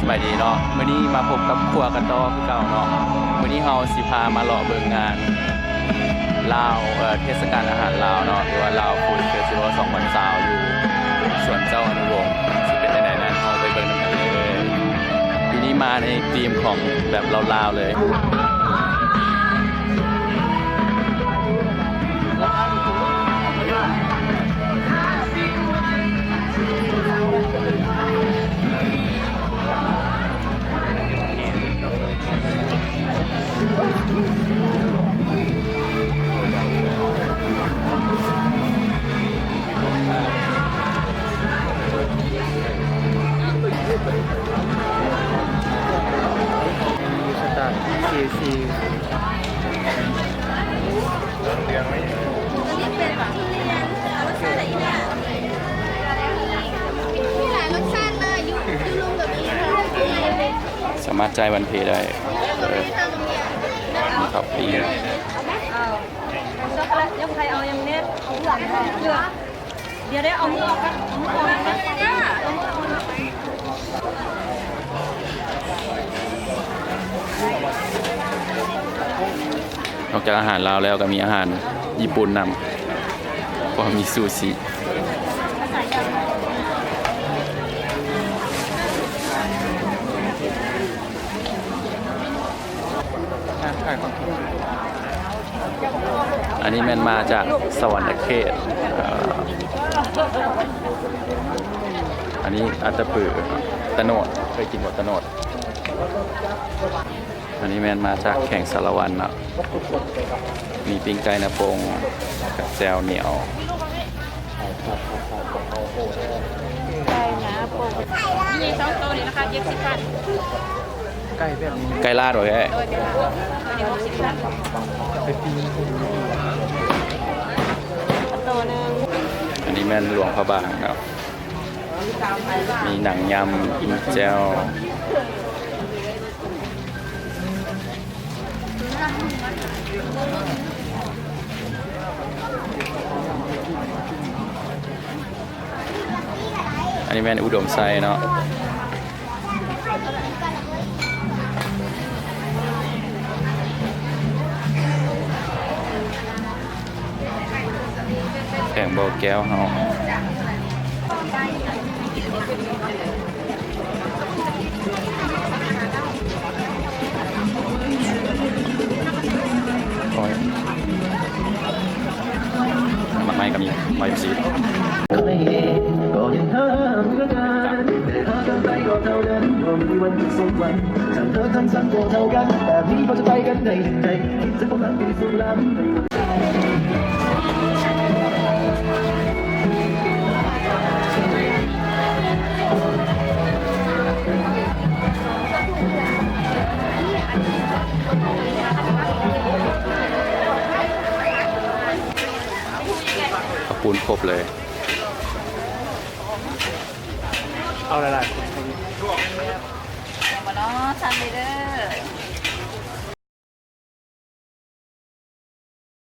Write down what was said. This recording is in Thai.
บายดีเนาะมื้อนี้มาพบกับครัวกันต่อคือเก่าเนาะมื้อนี้เฮาสิพามาเลาะเบิ่งงานลาวเทศกาลอาหารลาวเนาะหรือว่าลาวฟู้ดเฟสติวัล2020อยู่สวนเจ้าอนุวงศ์สิเป็นจังไดนั้นเฮาไปเบิ่งนำกันเลยปีนี้มาในธีมของแบบลาวๆเลยKC สามารถจ่ายวันเพย์ได้มีครับปีช็อกโกแลตยังใครเอายังเน็ตเหลือเดี๋ยวได้เอามือออกกันเอามือออกกันนอกจากอาหารลาวแล้วก็มีอาหารญี่ปุ่นนำก็มีซูชิอันนี้มันมาจากสวรรค์เขตอันนี้อัตตปือตะโนดเคยกินหมดตะโนดอันนี้แมนมาจากแข่งสารวันนะมีปิ้งไก่นะปงกับแจวเหนียวไก่นะปกมีช่องโตนี้นะคะเย็บสิบพันไก่แบบนี้ไก่ลาดหรอแกอันนี้แม่นหลวงพระบางครับมีหนังยำกินแจวอันนี้แม่นอุดมไซเนาะแข่งโบแก้วเฮามาไม่กับมีมาอยู่ซีก็ยังเธอเหมือนกันแต่หากกันไปก็เท่านั้นก็มีวันหยุดสองวันฉันเธอทั้งสังก็เท่ากันแบบนี้พอจะไปกันได้ยังไงจะต้องรักที่สุดล้ำขอบคุณครบเลยเอาอะไรมาเนาะซันเดอร์